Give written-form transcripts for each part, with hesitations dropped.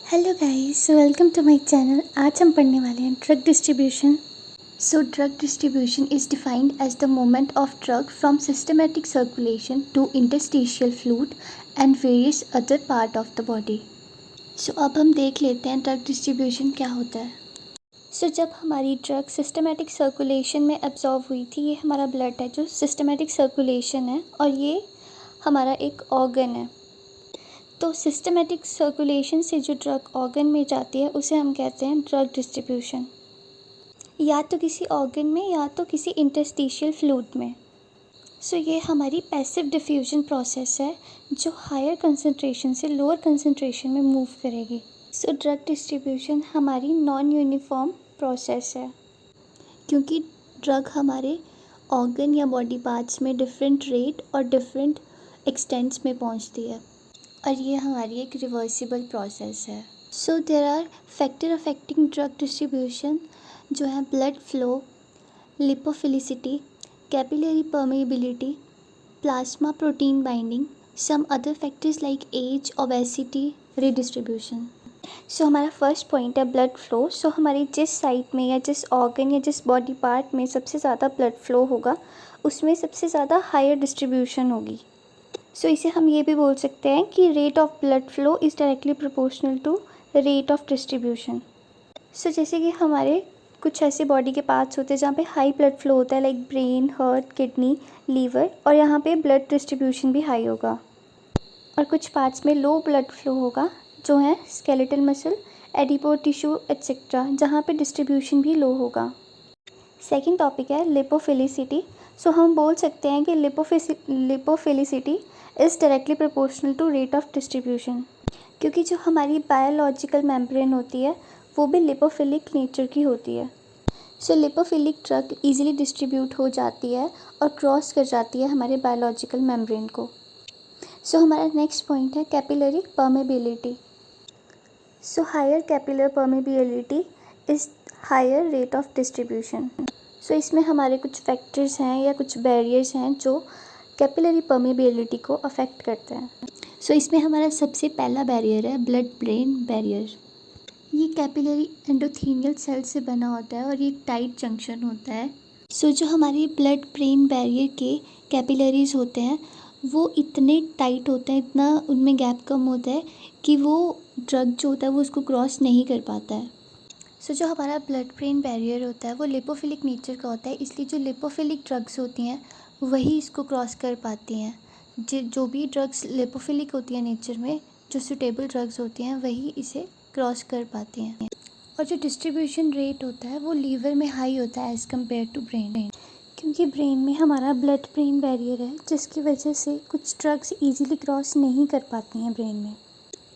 Hello guys, welcome to my channel. आज हम पढ़ने वाले हैं drug distribution. So drug distribution is defined as the movement of drug from systematic circulation to interstitial fluid and various other part of the body. So अब हम देख लेते हैं ड्रग डिस्ट्रीब्यूशन क्या होता है। जब हमारी ड्रग सिस्टमेटिक सर्कुलेशन में एब्जॉर्व हुई थी, ये हमारा ब्लड है जो सिस्टमेटिक सर्कुलेशन है और ये हमारा एक ऑर्गन है। तो सिस्टमेटिक सर्कुलेशन से जो ड्रग ऑर्गन में जाती है उसे हम कहते हैं ड्रग डिस्ट्रीब्यूशन, या तो किसी ऑर्गन में या तो किसी इंटरस्टिशियल फ्लूइड में। ये हमारी पैसिव डिफ्यूजन प्रोसेस है जो हायर कंसंट्रेशन से लोअर कंसंट्रेशन में मूव करेगी। ड्रग डिस्ट्रीब्यूशन हमारी नॉन यूनिफॉर्म प्रोसेस है क्योंकि ड्रग हमारे ऑर्गन या बॉडी पार्ट्स में डिफरेंट रेट और डिफरेंट एक्सटेंट्स में पहुंचती है और ये हमारी एक रिवर्सिबल प्रोसेस है। There are factor affecting drug distribution जो है blood flow, lipophilicity, capillary permeability, plasma protein binding, some other factors like age, obesity, redistribution. हमारा फर्स्ट पॉइंट है ब्लड फ्लो। हमारी जिस साइड में या जिस ऑर्गन या जिस बॉडी पार्ट में सबसे ज़्यादा ब्लड फ्लो होगा उसमें सबसे ज़्यादा हायर डिस्ट्रीब्यूशन होगी। इसे हम ये भी बोल सकते हैं कि rate of blood flow is directly proportional to rate of distribution. जैसे कि हमारे कुछ ऐसे बॉडी के पार्ट्स होते हैं जहाँ पे हाई ब्लड फ्लो होता है, like brain, heart, kidney, liver, और यहाँ पे ब्लड डिस्ट्रीब्यूशन भी हाई होगा। और कुछ पार्ट्स में लो ब्लड फ्लो होगा जो है skeletal muscle, adipose tissue etcetera, जहाँ पे डिस्ट्रीब्यूशन भी लो होगा। सेकेंड टॉपिक है लिपोफिलिसिटी। हम बोल सकते हैं कि lipophilicity is directly proportional to rate of distribution, क्योंकि जो हमारी बायोलॉजिकल मेम्ब्रेन होती है वो भी लिपोफिलिक नेचर की होती है। लिपोफिलिक ड्रग इजीली डिस्ट्रीब्यूट हो जाती है और क्रॉस कर जाती है हमारे बायोलॉजिकल मेम्ब्रेन को। हमारा नेक्स्ट पॉइंट है capillary permeability. Higher capillary permeability is higher rate of distribution. इसमें हमारे कुछ फैक्टर्स हैं या कुछ बैरियर्स हैं जो कैपिलरी परमेबिलिटी को अफेक्ट करते हैं। इसमें हमारा सबसे पहला बैरियर है ब्लड ब्रेन बैरियर। ये कैपिलरी एंडोथेलियल सेल से बना होता है और ये एक टाइट जंक्शन होता है। जो हमारे ब्लड ब्रेन बैरियर के कैपिलरीज होते हैं वो इतने टाइट होते हैं, इतना उनमें गैप कम होता है कि वो ड्रग जो होता है वो उसको क्रॉस नहीं कर पाता है। जो हमारा ब्लड ब्रेन बैरियर होता है वो लिपोफिलिक नेचर का होता है, इसलिए जो लिपोफिलिक ड्रग्स होती हैं वही इसको क्रॉस कर पाती हैं। जो भी ड्रग्स लिपोफिलिक होती हैं नेचर में, जो सूटेबल ड्रग्स होती हैं वही इसे क्रॉस कर पाती हैं। और जो डिस्ट्रीब्यूशन रेट होता है वो लीवर में हाई होता है एज़ कम्पेयर टू ब्रेन, क्योंकि ब्रेन में हमारा ब्लड ब्रेन बैरियर है जिसकी वजह से कुछ ड्रग्स ईजीली क्रॉस नहीं कर पाती हैं ब्रेन में,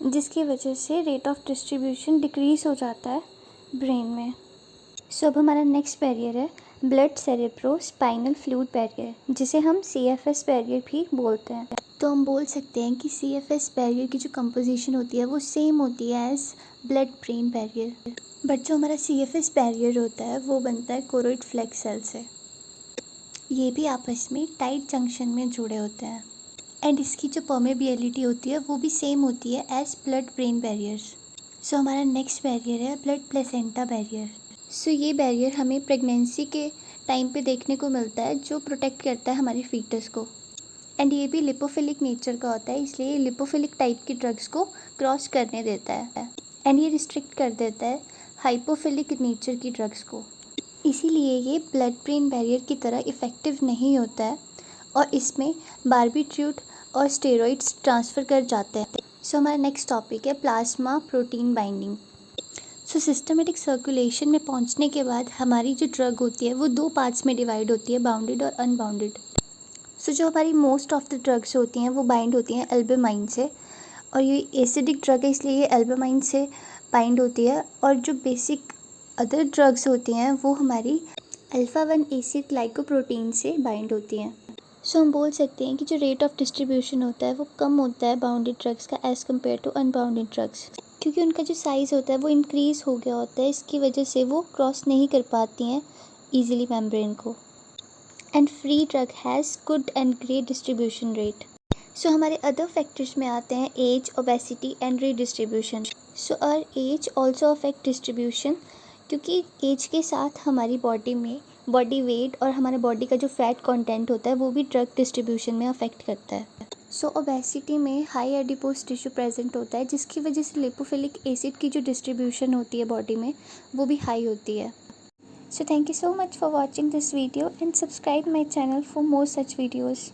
जिसकी वजह से रेट ऑफ डिस्ट्रीब्यूशन डिक्रीज़ हो जाता है ब्रेन में। अब हमारा नेक्स्ट बैरियर है blood cerebro spinal fluid barrier, जिसे हम CFS बैरियर भी बोलते हैं। तो हम बोल सकते हैं कि CFS बैरियर की जो कंपोजिशन होती है वो सेम होती है as blood brain barrier, but जो हमारा CFS बैरियर होता है वो बनता है कोरोइड फ्लैग सेल से। ये भी आपस में टाइट जंक्शन में जुड़े होते हैं एंड इसकी जो परमेबिलिटी होती है वो भी सेम होती है एज ब्लड ब्रेन बैरियर्स। हमारा नेक्स्ट बैरियर है ब्लड प्लेसेंटा बैरियर। ये बैरियर हमें प्रेगनेंसी के टाइम पे देखने को मिलता है जो प्रोटेक्ट करता है हमारे फीटस को, एंड ये भी लिपोफिलिक नेचर का होता है, इसलिए ये लिपोफिलिक टाइप की ड्रग्स को क्रॉस करने देता है एंड ये रिस्ट्रिक्ट कर देता है हाइपोफिलिक नेचर की ड्रग्स को। इसीलिए ये ब्लड ब्रेन बैरियर की तरह इफ़ेक्टिव नहीं होता है और इसमें बारबिट्यूट और स्टेरॉइड्स ट्रांसफ़र कर जाते हैं। हमारा नेक्स्ट टॉपिक है plasma protein binding. Systematic circulation में पहुंचने के बाद हमारी जो ड्रग होती है वो दो पार्ट्स में डिवाइड होती है, बाउंडेड और अनबाउंडेड। जो हमारी मोस्ट ऑफ द ड्रग्स होती हैं वो बाइंड होती हैं एल्ब्यूमाइन से, और ये एसिडिक ड्रग है इसलिए ये एल्ब्यूमाइन से बाइंड होती है। और जो बेसिक अदर ड्रग्स होती हैं वो हमारी अल्फ़ा-1 एसिड ग्लाइकोप्रोटीन से बाइंड होती हैं। हम बोल सकते हैं कि जो रेट ऑफ डिस्ट्रीब्यूशन होता है वो कम होता है बाउंडेड ड्रग्स का as compare to unbounded drugs, क्योंकि उनका जो साइज़ होता है वो इंक्रीज़ हो गया होता है, इसकी वजह से वो क्रॉस नहीं कर पाती हैं ईजिली मेम्ब्रेन को। And free drug has good and great distribution rate. हमारे अदर फैक्टर्स में आते हैं age, obesity and redistribution. So our age also affect distribution, क्योंकि एज के साथ हमारी बॉडी में बॉडी वेट और हमारे बॉडी का जो फैट कंटेंट होता है वो भी ड्रग डिस्ट्रीब्यूशन में अफेक्ट करता है। सो ओबेसिटी में हाई एडिपोज टिश्यू प्रेजेंट होता है, जिसकी वजह से लिपोफिलिक एसिड की जो डिस्ट्रीब्यूशन होती है बॉडी में वो भी हाई होती है। So thank you so much for watching this video and subscribe my channel for more such videos.